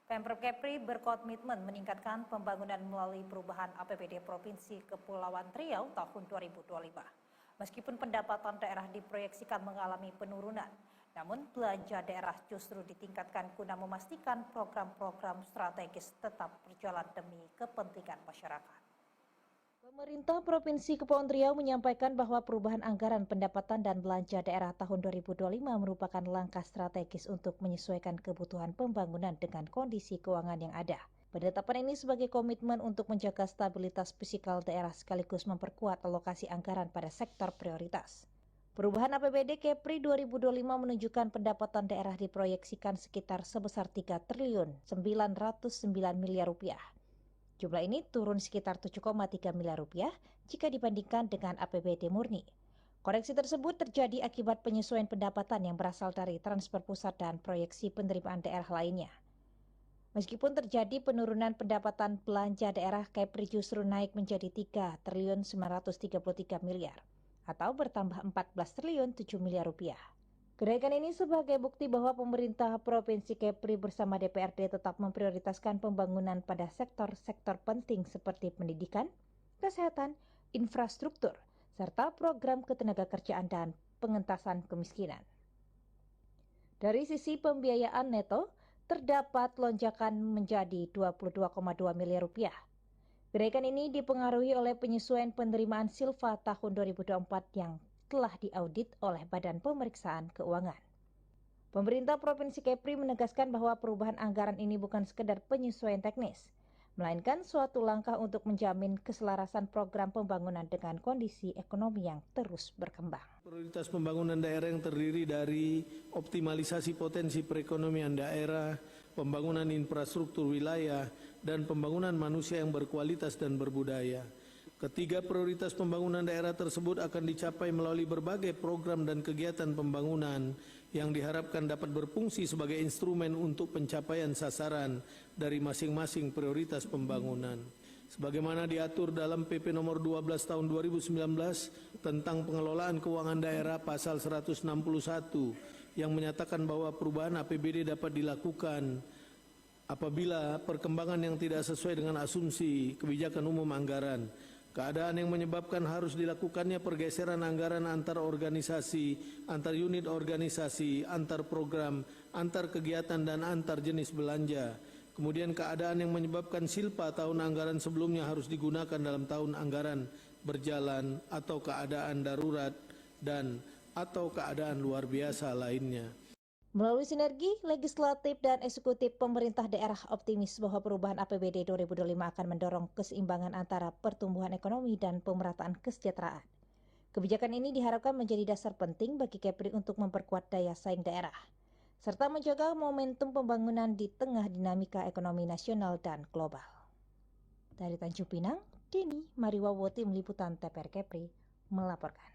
Pemprov Kepri berkomitmen meningkatkan pembangunan melalui perubahan APBD Provinsi Kepulauan Riau tahun 2025. Meskipun pendapatan daerah diproyeksikan mengalami penurunan, namun belanja daerah justru ditingkatkan guna memastikan program-program strategis tetap berjalan demi kepentingan masyarakat. Pemerintah Provinsi Kepulauan Riau menyampaikan bahwa perubahan anggaran pendapatan dan belanja daerah tahun 2025 merupakan langkah strategis untuk menyesuaikan kebutuhan pembangunan dengan kondisi keuangan yang ada. Penetapan ini sebagai komitmen untuk menjaga stabilitas fiskal daerah sekaligus memperkuat alokasi anggaran pada sektor prioritas. Perubahan APBD Kepri 2025 menunjukkan pendapatan daerah diproyeksikan sekitar sebesar 3 triliun 909 miliar rupiah. Jumlah ini turun sekitar 7,3 miliar rupiah jika dibandingkan dengan APBD murni. Koreksi tersebut terjadi akibat penyesuaian pendapatan yang berasal dari transfer pusat dan proyeksi penerimaan daerah lainnya. Meskipun terjadi penurunan pendapatan belanja daerah, Kepri justru naik menjadi 3 triliun 933 miliar atau bertambah 14 triliun 7 miliar rupiah. Kenaikan ini sebagai bukti bahwa pemerintah Provinsi Kepri bersama DPRD tetap memprioritaskan pembangunan pada sektor-sektor penting seperti pendidikan, kesehatan, infrastruktur, serta program ketenagakerjaan dan pengentasan kemiskinan. Dari sisi pembiayaan neto, terdapat lonjakan menjadi 22,2 miliar rupiah. Kenaikan ini dipengaruhi oleh penyesuaian penerimaan Silva tahun 2024 yang telah diaudit oleh Badan Pemeriksaan Keuangan. Pemerintah Provinsi Kepri menegaskan bahwa perubahan anggaran ini bukan sekedar penyesuaian teknis, melainkan suatu langkah untuk menjamin keselarasan program pembangunan dengan kondisi ekonomi yang terus berkembang. Prioritas pembangunan daerah yang terdiri dari optimalisasi potensi perekonomian daerah, pembangunan infrastruktur wilayah, dan pembangunan manusia yang berkualitas dan berbudaya. Ketiga prioritas pembangunan daerah tersebut akan dicapai melalui berbagai program dan kegiatan pembangunan yang diharapkan dapat berfungsi sebagai instrumen untuk pencapaian sasaran dari masing-masing prioritas pembangunan. Sebagaimana diatur dalam PP nomor 12 tahun 2019 tentang pengelolaan keuangan daerah pasal 161 yang menyatakan bahwa perubahan APBD dapat dilakukan apabila perkembangan yang tidak sesuai dengan asumsi kebijakan umum anggaran, keadaan yang menyebabkan harus dilakukannya pergeseran anggaran antar organisasi, antar unit organisasi, antar program, antar kegiatan dan antar jenis belanja. Kemudian keadaan yang menyebabkan silpa tahun anggaran sebelumnya harus digunakan dalam tahun anggaran berjalan atau keadaan darurat dan atau keadaan luar biasa lainnya. Melalui sinergi legislatif dan eksekutif, pemerintah daerah optimis bahwa perubahan APBD 2025 akan mendorong keseimbangan antara pertumbuhan ekonomi dan pemerataan kesejahteraan. Kebijakan ini diharapkan menjadi dasar penting bagi Kepri untuk memperkuat daya saing daerah, serta menjaga momentum pembangunan di tengah dinamika ekonomi nasional dan global. Dari Tanjung Pinang, Deni Mariwawoti, Liputan TPR Kepri melaporkan.